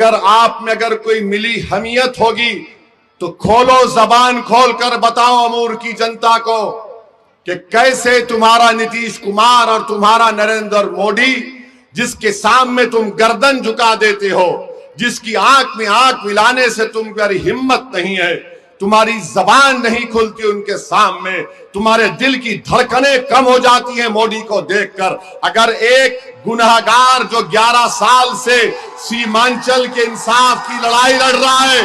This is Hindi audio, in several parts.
अगर आप में अगर कोई मिली हमियत होगी तो खोलो, जबान खोलकर बताओ अमूर की जनता को कि कैसे तुम्हारा नीतीश कुमार और तुम्हारा नरेंद्र मोदी, जिसके सामने तुम गर्दन झुका देते हो, जिसकी आंख में आंख मिलाने से तुम्हारी हिम्मत नहीं है, तुम्हारी जबान नहीं खुलती उनके सामने, तुम्हारे दिल की धड़कनें कम हो जाती हैं मोदी को देखकर। अगर एक गुनहगार जो 11 साल से सीमांचल के इंसाफ की लड़ाई लड़ रहा है,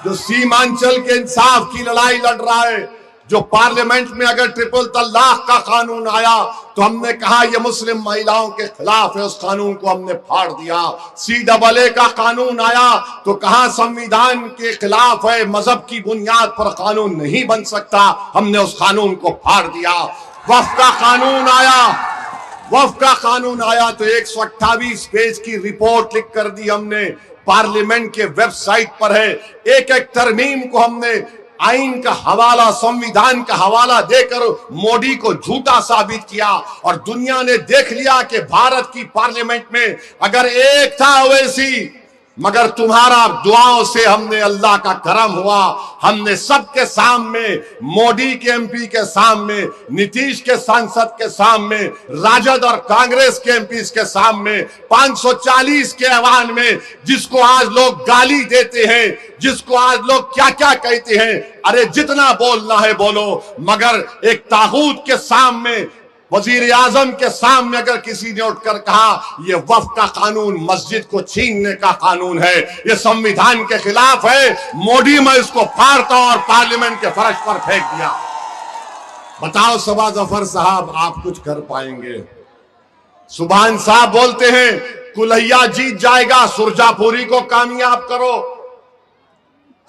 जो सीमांचल के इंसाफ की लड़ाई लड़ रहा है, जो पार्लियामेंट में अगर ट्रिपल तलाक का कानून आया तो हमने कहा यह मुस्लिम महिलाओं के खिलाफ है, उस कानून को हमने फाड़ दिया। CAA का कानून आया तो कहा संविधान के खिलाफ है, मजहब की बुनियाद पर कानून नहीं बन सकता, हमने उस कानून को फाड़ दिया। वक्फ का कानून आया तो 128 पेज की रिपोर्ट लिख कर दी हमने, पार्लियामेंट के वेबसाइट पर है। एक एक तरमीम को हमने आइन का हवाला, संविधान का हवाला देकर मोदी को झूठा साबित किया और दुनिया ने देख लिया कि भारत की पार्लियामेंट में अगर एक था ओवैसी, मगर तुम्हारा दुआओं से हमने, अल्लाह का करम हुआ, हमने सबके सामने, मोदी के MP के सामने, नीतीश के सांसद के सामने, राजद और कांग्रेस के MPs के सामने, 540 के ऐवान में, जिसको आज लोग गाली देते हैं, जिसको आज लोग क्या क्या कहते हैं, अरे जितना बोलना है बोलो, मगर एक तागूत के सामने, वजीर आजम के सामने अगर किसी ने उठकर कहा यह वक्फ का कानून मस्जिद को छीनने का कानून है, यह संविधान के खिलाफ है, मोदी मैं इसको फाड़ता और पार्लियामेंट के फर्श पर फेंक दिया। बताओ सबा जफर साहब आप कुछ कर पाएंगे? सुभान साहब बोलते हैं कुल्हैया जीत जाएगा, सुरजापुरी को कामयाब करो।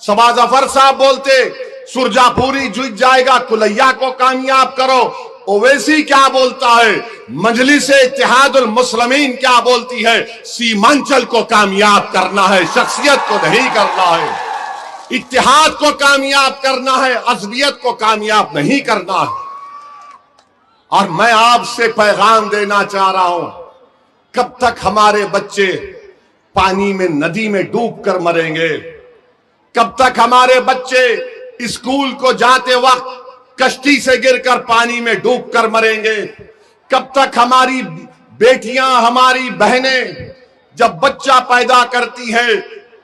सबा जफर साहब बोलते सुरजापुरी जीत जाएगा, कुल्हैया को कामयाब करो। ओवैसी क्या बोलता है, मजलिस-ए इत्तेहादुल मुस्लिमीन क्या बोलती है, सीमांचल को कामयाब करना है, शख्सियत को नहीं करना है, इत्तेहाद को कामयाब करना है, अज़बियत को कामयाब नहीं करना है। और मैं आपसे पैगाम देना चाह रहा हूं, कब तक हमारे बच्चे पानी में, नदी में डूब कर मरेंगे? कब तक हमारे बच्चे स्कूल को जाते वक्त कश्ती से गिरकर पानी में डूब कर मरेंगे? कब तक हमारी बेटियां, हमारी बहनें जब बच्चा पैदा करती है,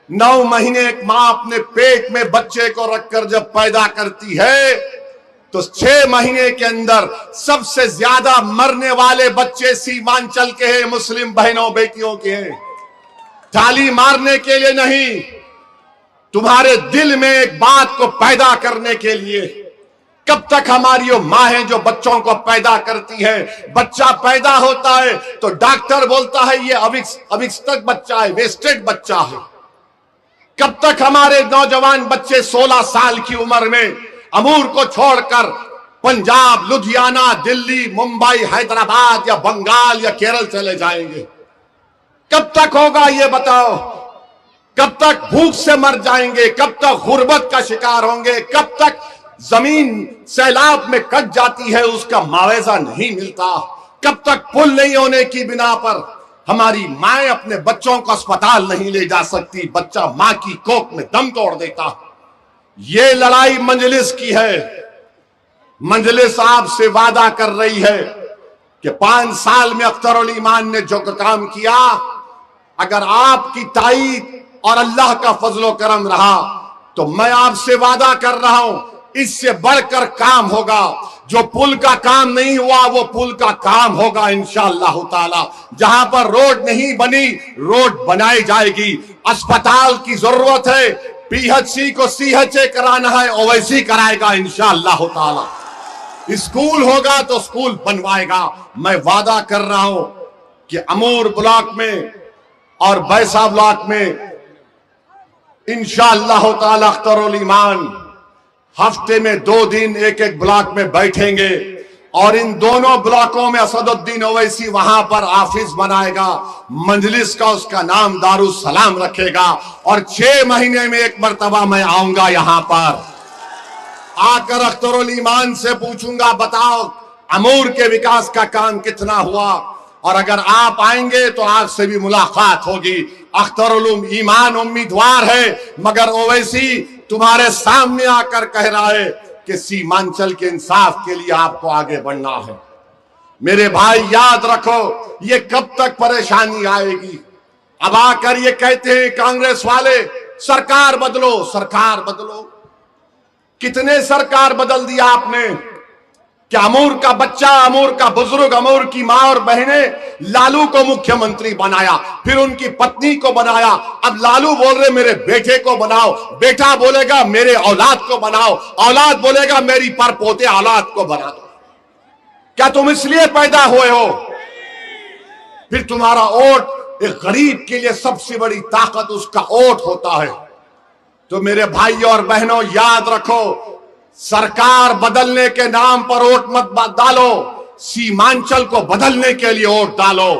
9 महीने एक मां अपने पेट में बच्चे को रखकर जब पैदा करती है तो 6 महीने के अंदर सबसे ज्यादा मरने वाले बच्चे सीमांचल के हैं, मुस्लिम बहनों बेटियों के हैं। ताली मारने के लिए नहीं, तुम्हारे दिल में एक बात को पैदा करने के लिए। कब तक हमारी वो माँ है जो बच्चों को पैदा करती है, बच्चा पैदा होता है तो डॉक्टर बोलता है ये अविकसित बच्चा है, वेस्टेड बच्चा है। कब तक हमारे नौजवान बच्चे 16 साल की उम्र में अमूर को छोड़कर पंजाब, लुधियाना, दिल्ली, मुंबई, हैदराबाद या बंगाल या केरल चले जाएंगे? कब तक होगा ये बताओ? कब तक भूख से मर जाएंगे? कब तक गुर्बत का शिकार होंगे? कब तक जमीन सैलाब में कट जाती है, उसका मुआवजा नहीं मिलता? कब तक पुल नहीं होने की बिना पर हमारी माएं अपने बच्चों को अस्पताल नहीं ले जा सकती, बच्चा मां की कोख में दम तोड़ देता? ये लड़ाई मजलिस की है। मजलिस आपसे वादा कर रही है कि 5 साल में अख्तर ईमान ने जो काम किया, अगर आपकी ताईद और अल्लाह का फजलो करम रहा तो मैं आपसे वादा कर रहा हूं इससे बढ़कर काम होगा। जो पुल का काम नहीं हुआ वो पुल का काम होगा इंशाअल्लाह ताला। जहां पर रोड नहीं बनी, रोड बनाई जाएगी। अस्पताल की जरूरत है, PHC को CHA कराना है, ओवैसी कराएगा इंशाअल्लाह ताला। स्कूल होगा तो स्कूल बनवाएगा। मैं वादा कर रहा हूं कि अमूर ब्लॉक में और बैसा ब्लॉक में इंशाअल्लाह ताला अख्तर ईमान हफ्ते में 2 दिन एक एक ब्लॉक में बैठेंगे और इन दोनों ब्लॉकों में असदुद्दीन ओवैसी वहां पर ऑफिस बनाएगा, मजलिस का उसका नाम दारुस्सलाम रखेगा और 6 महीने में एक मर्तबा मैं आऊंगा यहां पर। आकर अख्तर ईमान से पूछूंगा बताओ अमूर के विकास का काम कितना हुआ, और अगर आप आएंगे तो आपसे भी मुलाकात होगी। अख्तरुल ईमान उम्मीदवार है, मगर ओवैसी तुम्हारे सामने आकर कह रहा है कि सीमांचल के इंसाफ के लिए आपको आगे बढ़ना है। मेरे भाई याद रखो, ये कब तक परेशानी आएगी? अब आकर ये कहते हैं कांग्रेस वाले सरकार बदलो, सरकार बदलो। कितने सरकार बदल दिया आपने? क्या अमूर का बच्चा, अमूर का बुजुर्ग, अमूर की मां और बहनें लालू को मुख्यमंत्री बनाया, फिर उनकी पत्नी को बनाया। अब लालू बोल रहे मेरे बेटे को बनाओ, बेटा बोलेगा मेरे औलाद को बनाओ, औलाद बोलेगा मेरी परपोते औलाद को बना दो। क्या तुम इसलिए पैदा हुए हो? फिर तुम्हारा वोट एक गरीब के लिए सबसे बड़ी ताकत उसका वोट होता है। तो मेरे भाइयों और बहनों याद रखो, सरकार बदलने के नाम पर वोट मत डालो, सीमांचल को बदलने के लिए वोट डालो,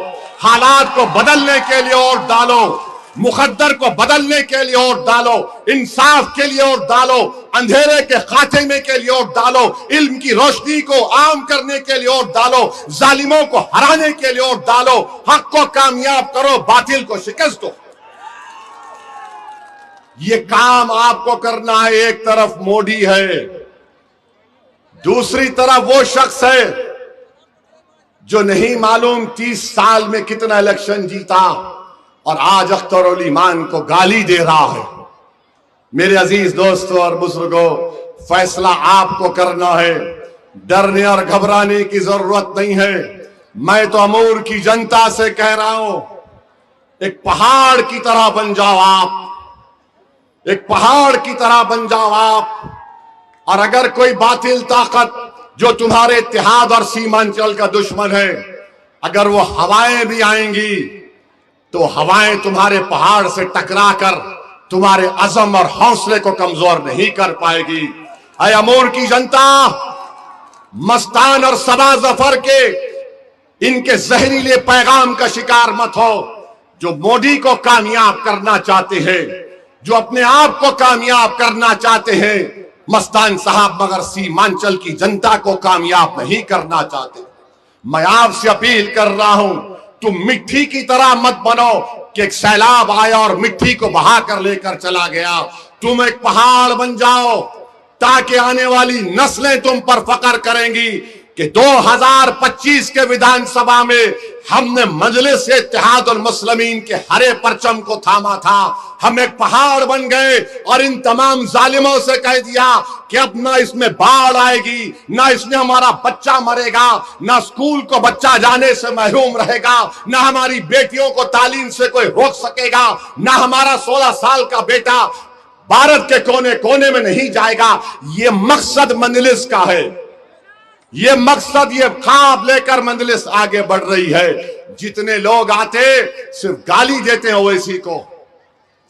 हालात को बदलने के लिए वोट डालो, मुकद्दर को बदलने के लिए वोट डालो, इंसाफ के लिए वोट डालो, अंधेरे के खात्मे के लिए वोट डालो, इल्म की रोशनी को आम करने के लिए वोट डालो, जालिमों को हराने के लिए वोट डालो, हक को कामयाब करो, बातिल को शिकस्त दो। ये काम आपको करना है। एक तरफ मोदी है, दूसरी तरफ वो शख्स है जो नहीं मालूम 30 साल में कितना इलेक्शन जीता और आज अख्तरुल ईमान को गाली दे रहा है। मेरे अजीज दोस्तों और बुजुर्गों, फैसला आपको करना है, डरने और घबराने की जरूरत नहीं है। मैं तो अमूर की जनता से कह रहा हूं, एक पहाड़ की तरह बन जाओ आप, एक पहाड़ की तरह बन जाओ आप। और अगर कोई बातिल ताकत जो तुम्हारे इत्तेहाद और सीमांचल का दुश्मन है, अगर वो हवाएं भी आएंगी तो हवाएं तुम्हारे पहाड़ से टकराकर तुम्हारे अज़म और हौसले को कमजोर नहीं कर पाएगी। ऐ अमूर की जनता, मस्तान और सबा जफर के इनके जहरीले पैगाम का शिकार मत हो। जो मोदी को कामयाब करना चाहते हैं, जो अपने आप को कामयाब करना चाहते हैं मस्तान साहब, मगर सीमांचल की जनता को कामयाब नहीं करना चाहते। मैं आपसे अपील कर रहा हूं, तुम मिट्टी की तरह मत बनो कि एक सैलाब आया और मिट्टी को बहाकर लेकर चला गया। तुम एक पहाड़ बन जाओ ताकि आने वाली नस्लें तुम पर फख्र करेंगी कि 2025 के विधानसभा में हमने मजलिस इत्तेहादुल मुस्लिमीन के हरे परचम को थामा था। हम एक पहाड़ बन गए और इन तमाम जालिमों से कह दिया कि अब ना इसमें बाढ़ आएगी, ना इसमें हमारा बच्चा मरेगा, ना स्कूल को बच्चा जाने से महरूम रहेगा, ना हमारी बेटियों को तालीम से कोई रोक सकेगा, ना हमारा 16 साल का बेटा भारत के कोने कोने में नहीं जाएगा। ये मकसद मजलिस का है, ये मकसद, ये ख्वाब लेकर मजलिस आगे बढ़ रही है। जितने लोग आते सिर्फ गाली देते हैं ओवैसी को।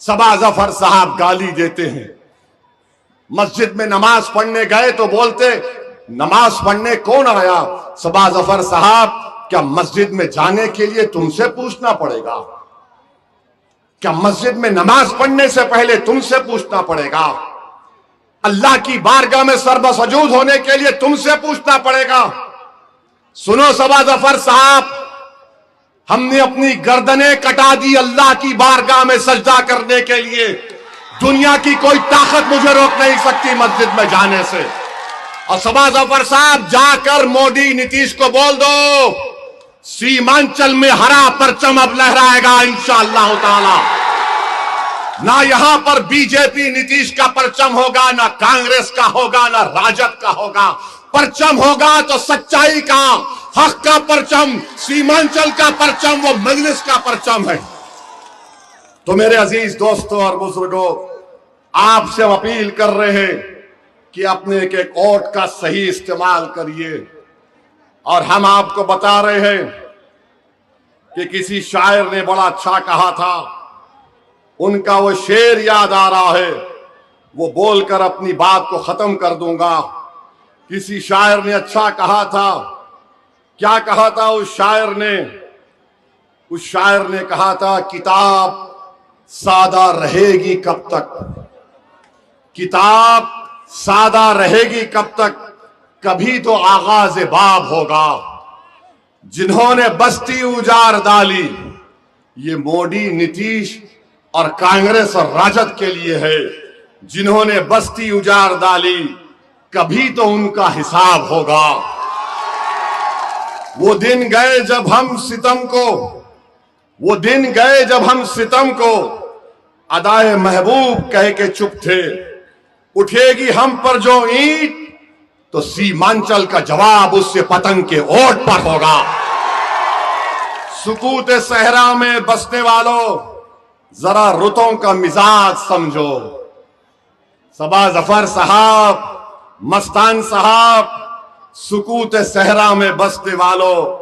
सबा जफर साहब गाली देते हैं। मस्जिद में नमाज पढ़ने गए तो बोलते नमाज पढ़ने कौन आया? सबा जफर साहब, क्या मस्जिद में जाने के लिए तुमसे पूछना पड़ेगा? क्या मस्जिद में नमाज पढ़ने से पहले तुमसे पूछना पड़ेगा? अल्लाह की बारगाह में सर्वसजूद होने के लिए तुमसे पूछना पड़ेगा? सुनो सबा जफर साहब, हमने अपनी गर्दनें कटा दी अल्लाह की बारगाह में सजदा करने के लिए। दुनिया की कोई ताकत मुझे रोक नहीं सकती मस्जिद में जाने से। और सबा जफर साहब, जाकर मोदी नीतीश को बोल दो, सीमांचल में हरा परचम अब लहराएगा इंशाअल्लाह ताला। ना यहां पर बीजेपी नीतीश का परचम होगा, ना कांग्रेस का होगा, ना राजद का होगा। परचम होगा तो सच्चाई का, हक का परचम, सीमांचल का परचम, वो मजलिस का परचम है। तो मेरे अजीज दोस्तों और बुजुर्गों, आपसे हम अपील कर रहे हैं कि अपने एक एक वोट का सही इस्तेमाल करिए। और हम आपको बता रहे हैं कि किसी शायर ने बड़ा अच्छा कहा था, उनका वो शेर याद आ रहा है, वो बोलकर अपनी बात को खत्म कर दूंगा। किसी शायर ने अच्छा कहा था। क्या कहा था उस शायर ने? उस शायर ने कहा था, किताब सादा रहेगी कब तक, किताब सादा रहेगी कब तक, कभी तो आगाज बाब होगा। जिन्होंने बस्ती उजाड़ डाली, ये मोदी नीतीश और कांग्रेस और राजद के लिए है, जिन्होंने बस्ती उजाड़ डाली, कभी तो उनका हिसाब होगा। वो दिन गए जब हम सितम को अदाए महबूब कह के चुप थे। उठेगी हम पर जो ईंट तो सीमांचल का जवाब उससे पतंग के ओट पर होगा। सुकूत सहरा में बसने वालों, जरा रुतों का मिजाज समझो। सबा जफर साहब, मस्तान साहब, सुकूत सहरा में बसने वालों,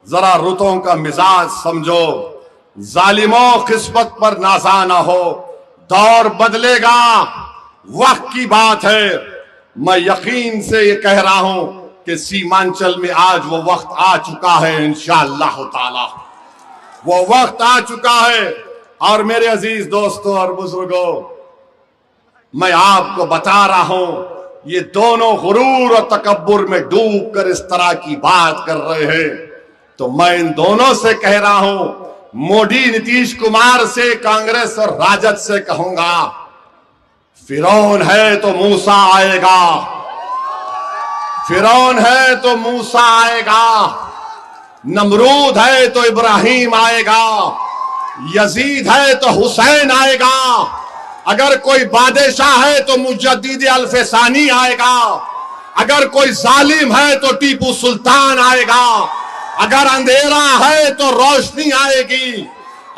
जरा रुतों का मिजाज समझो। जालिमों किस्मत पर नाज़ा ना हो, दौर बदलेगा, वक्त की बात है। मैं यकीन से ये कह रहा हूं कि सीमांचल में आज वो वक्त आ चुका है, इंशाअल्लाह ताला वो वक्त आ चुका है। और मेरे अजीज दोस्तों और बुजुर्गों, मैं आपको बता रहा हूं, ये दोनों गुरूर और तकब्बुर में डूब कर इस तरह की बात कर रहे हैं, तो मैं इन दोनों से कह रहा हूं, मोदी नीतीश कुमार से, कांग्रेस और राजद से कहूंगा, फिरौन है तो मूसा आएगा, फिरौन है तो मूसा आएगा, नमरूद है तो इब्राहिम आएगा, यजीद है तो हुसैन आएगा, अगर कोई बादशाह है तो मुजद्दिद अल्फसानी आएगा, अगर कोई जालिम है तो टीपू सुल्तान आएगा, अगर अंधेरा है तो रोशनी आएगी,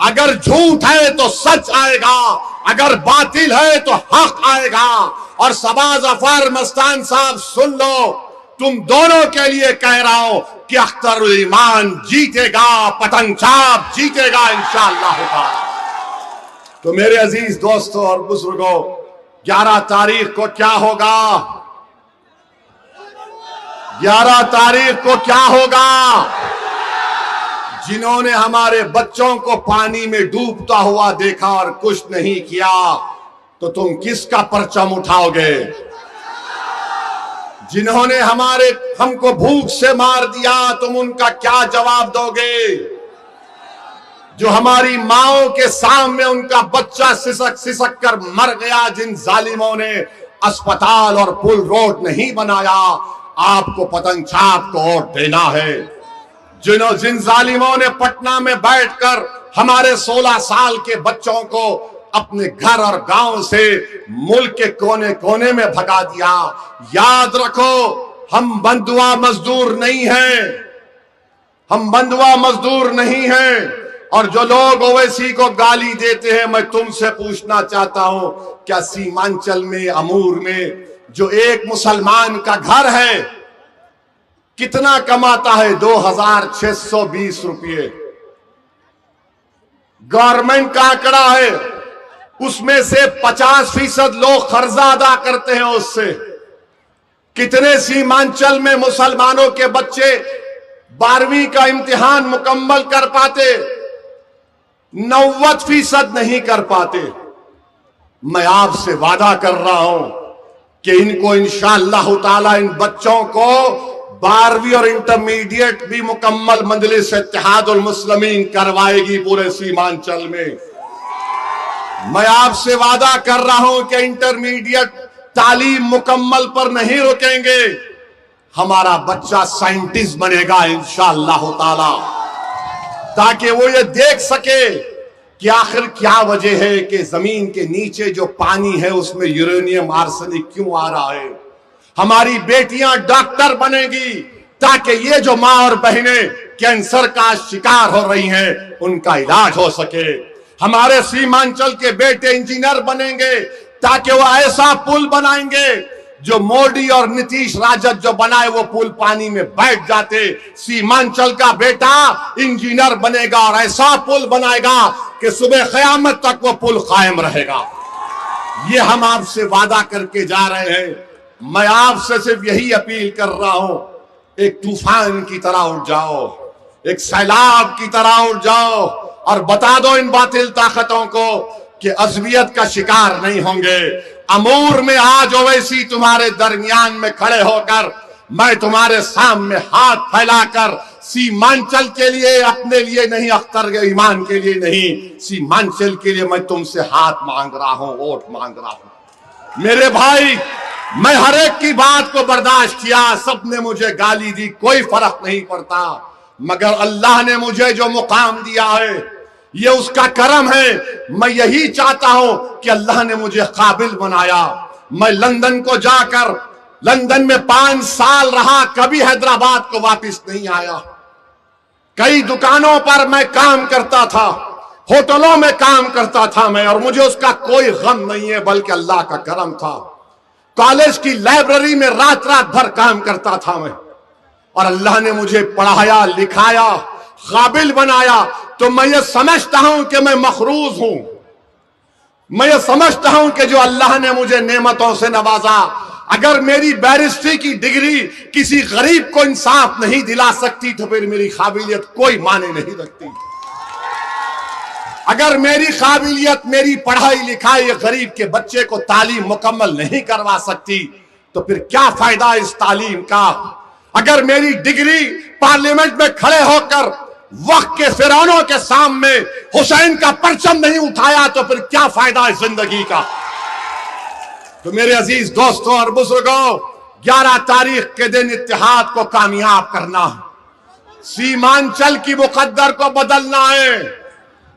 अगर झूठ है तो सच आएगा, अगर बातिल है तो हक आएगा। और सबा जफर, मस्तान साहब सुन लो, तुम दोनों के लिए कह रहा हूं कि अख्तरुल ईमान जीतेगा, पतंग छाप जीतेगा इंशाअल्लाह ताला। तो मेरे अजीज दोस्तों और बुजुर्गों, 11 तारीख को क्या होगा? 11 तारीख को क्या होगा? जिन्होंने हमारे बच्चों को पानी में डूबता हुआ देखा और कुछ नहीं किया, तो तुम किसका परचम उठाओगे? जिन्होंने हमको भूख से मार दिया, तुम उनका क्या जवाब दोगे? जो हमारी माओं के सामने उनका बच्चा सिसक सिसक कर मर गया, जिन जालिमों ने अस्पताल और पुल रोड नहीं बनाया, आपको पतंग छाप को वोट देना है। जिन जालिमों ने पटना में बैठकर हमारे 16 साल के बच्चों को अपने घर और गांव से मुल्क के कोने कोने में भगा दिया, याद रखो, हम बंधुआ मजदूर नहीं हैं, हम बंधुआ मजदूर नहीं हैं। और जो लोग ओवैसी को गाली देते हैं, मैं तुमसे पूछना चाहता हूं, क्या सीमांचल में, अमूर में जो एक मुसलमान का घर है, कितना कमाता है? 2620 रुपये गवर्नमेंट का आंकड़ा है। उसमें से 50% लोग कर्जा अदा करते हैं उससे। कितने सीमांचल में मुसलमानों के बच्चे 12वीं का इम्तिहान मुकम्मल कर पाते? 90% नहीं कर पाते। मैं आपसे वादा कर रहा हूं कि इनको इंशाअल्लाह ताला, इन बच्चों को 12वीं और इंटरमीडिएट भी मुकम्मल मजलिस इत्तेहादुल मुस्लिमीन करवाएगी पूरे सीमांचल में। मैं आपसे वादा कर रहा हूं कि इंटरमीडिएट तालीम मुकम्मल पर नहीं रुकेंगे। हमारा बच्चा साइंटिस्ट बनेगा इंशाअल्लाह ताला, ताकि वो ये देख सके कि आखिर क्या वजह है कि जमीन के नीचे जो पानी है उसमें यूरेनियम आर्सेनिक क्यों आ रहा है। हमारी बेटियां डॉक्टर बनेगी ताकि ये जो माँ और बहनें कैंसर का शिकार हो रही हैं, उनका इलाज हो सके। हमारे सीमांचल के बेटे इंजीनियर बनेंगे ताकि वो ऐसा पुल बनाएंगे जो मोदी और नीतीश राजद जो बनाए वो पुल पानी में बैठ जाते। सीमांचल का बेटा इंजीनियर बनेगा और ऐसा पुल बनाएगा कि सुबह क़यामत तक वो पुल कायम रहेगा। ये हम आपसे वादा करके जा रहे हैं। मैं आपसे सिर्फ यही अपील कर रहा हूं, एक तूफान की तरह उठ जाओ, एक सैलाब की तरह उठ जाओ और बता दो इन बातिल ताकतों को कि अज़बियत का शिकार नहीं होंगे। अमूर में आज ओवैसी तुम्हारे दरमियान में खड़े होकर मैं तुम्हारे सामने हाथ फैलाकर सीमांचल के लिए, अपने लिए नहीं, अख्तर के ईमान के लिए नहीं, सीमांचल के लिए मैं तुमसे हाथ मांग रहा हूं, वोट मांग रहा हूं। मेरे भाई, मैं हर एक की बात को बर्दाश्त किया, सबने मुझे गाली दी, कोई फर्क नहीं पड़ता, मगर अल्लाह ने मुझे जो मुकाम दिया है ये उसका करम है। मैं यही चाहता हूं कि अल्लाह ने मुझे काबिल बनाया। मैं लंदन को जाकर, लंदन में 5 साल रहा, कभी हैदराबाद को वापस नहीं आया। कई दुकानों पर मैं काम करता था, होटलों में काम करता था मैं, और मुझे उसका कोई गम नहीं है, बल्कि अल्लाह का करम था। कॉलेज की लाइब्रेरी में रात रात भर काम करता था मैं, और अल्लाह ने मुझे पढ़ाया, लिखाया, काबिल बनाया। तो मैं ये समझता हूं कि मैं मखरूज हूं। मैं ये समझता हूं कि जो अल्लाह ने मुझे नेमतों से नवाजा, अगर मेरी बैरिस्ट्री की डिग्री किसी गरीब को इंसाफ नहीं दिला सकती तो फिर मेरी काबिलियत कोई माने नहीं रखती। अगर मेरी काबिलियत, मेरी पढ़ाई लिखाई गरीब के बच्चे को तालीम मुकम्मल नहीं करवा सकती तो फिर क्या फायदा इस तालीम का। अगर मेरी डिग्री पार्लियामेंट में खड़े होकर वक्त के फिरौनों के सामने हुसैन का परचम नहीं उठाया तो फिर क्या फायदा है जिंदगी का। तो मेरे अजीज दोस्तों और बुजुर्गों, 11 तारीख के दिन इत्तेहाद को कामयाब करना, सीमांचल की मुकद्दर को बदलना है।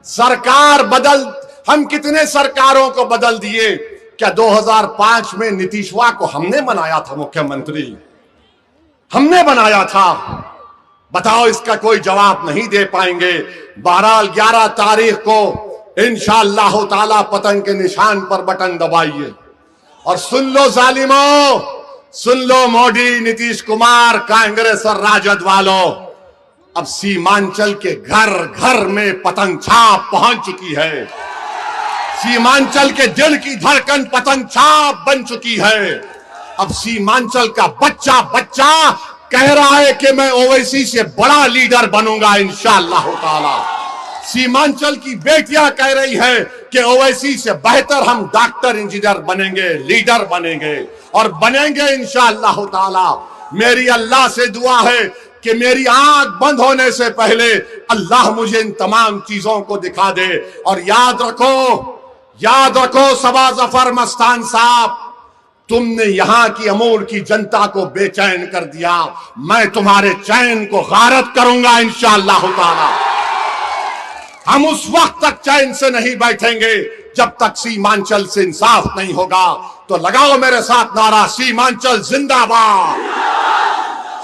सरकार बदल, हम कितने सरकारों को बदल दिए। क्या 2005 में नीतीशवा को हमने बनाया था मुख्यमंत्री? हमने बनाया था। बताओ, इसका कोई जवाब नहीं दे पाएंगे। बहरहाल 11 तारीख को इंशाअल्लाह ताला पतंग के निशान पर बटन दबाइए और सुन लो जालिमों, सुन लो मोदी, नीतीश कुमार, कांग्रेस और राजद वालों, अब सीमांचल के घर घर में पतंग छाप पहुंच चुकी है। सीमांचल के दिल की धड़कन पतंग छाप बन चुकी है। अब सीमांचल का बच्चा बच्चा कह रहा है कि मैं ओवैसी से बड़ा लीडर बनूंगा इंशाअल्लाह ताला। सीमांचल की बेटियां कह रही है कि ओवैसी से बेहतर हम डॉक्टर, इंजीनियर बनेंगे, लीडर बनेंगे और बनेंगे इंशाअल्लाह ताला। मेरी अल्लाह से दुआ है कि मेरी आंख बंद होने से पहले अल्लाह मुझे इन तमाम चीजों को दिखा दे। और याद रखो सबा जफर मस्तान साहब, तुमने यहां की अमूल की जनता को बेचैन कर दिया, मैं तुम्हारे चैन को गारत करूंगा इंशाअल्लाह ताला। हम उस वक्त तक चैन से नहीं बैठेंगे जब तक सीमांचल से इंसाफ नहीं होगा। तो लगाओ मेरे साथ नारा, सीमांचल जिंदाबाद,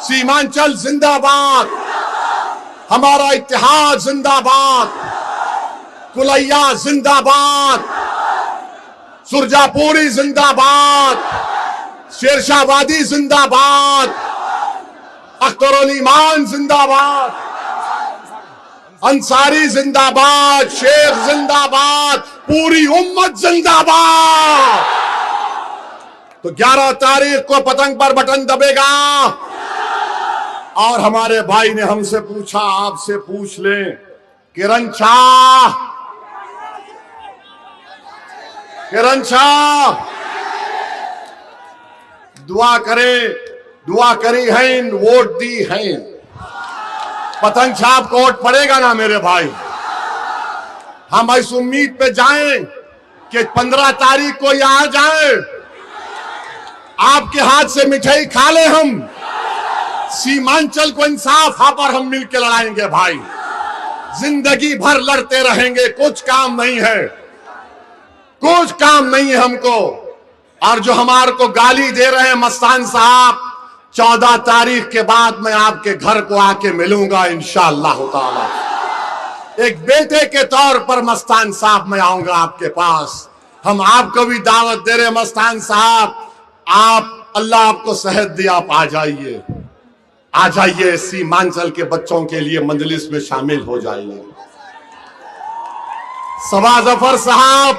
सीमांचल जिंदाबाद, हमारा इत्तेहाद जिंदाबाद, कुलैया जिंदाबाद, सुरजापुरी जिंदाबाद, शेरशाहबादी जिंदाबाद, अख्तरुल ईमान जिंदाबाद, अंसारी जिंदाबाद, शेख जिंदाबाद, पूरी उम्मत जिंदाबाद। तो 11 तारीख को पतंग पर बटन दबेगा। और हमारे भाई ने हमसे पूछा, आपसे पूछ लें, किरण शाह, किरण शाह दुआ करी है, वोट दी है, पतंग छाप को वोट पड़ेगा ना मेरे भाई। हम इस उम्मीद पे जाएं कि 15 तारीख को यहां जाएं, आपके हाथ से मिठाई खा ले, हम सीमांचल को इंसाफ पर हम मिलकर लड़ाएंगे भाई। जिंदगी भर लड़ते रहेंगे, कुछ काम नहीं है, कुछ काम नहीं है हमको। और जो हमारे को गाली दे रहे हैं मस्तान साहब, 14 तारीख के बाद मैं आपके घर को आके मिलूंगा इंशाअल्लाह ताला। एक बेटे के तौर पर मस्तान साहब मैं आऊंगा आपके पास। हम आपको भी दावत दे रहे मस्तान साहब, आप, अल्लाह आपको सेहत दे, आप आ जाइए सीमांचल के बच्चों के लिए मजलिस में शामिल हो जाइए। सबा जफर साहब,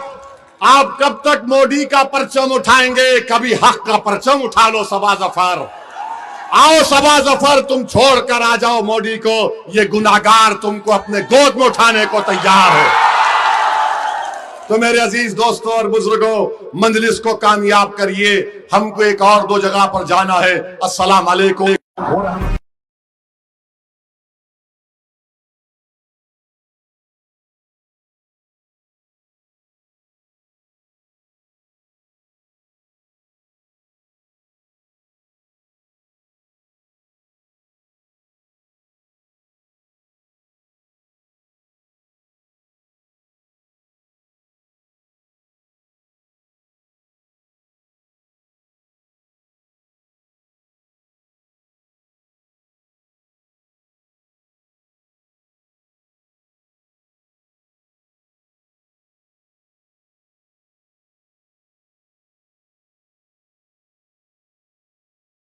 आप कब तक मोदी का परचम उठाएंगे? कभी हक का परचम उठा लो सबा जफर। आओ सबा जफर, तुम छोड़कर आ जाओ मोदी को, ये गुनाहगार तुमको अपने गोद में उठाने को तैयार है। तो मेरे अजीज दोस्तों और बुजुर्गों, मंजलिस को कामयाब करिए। हमको एक और 2 जगह पर जाना है। अस्सलाम वालेकुम।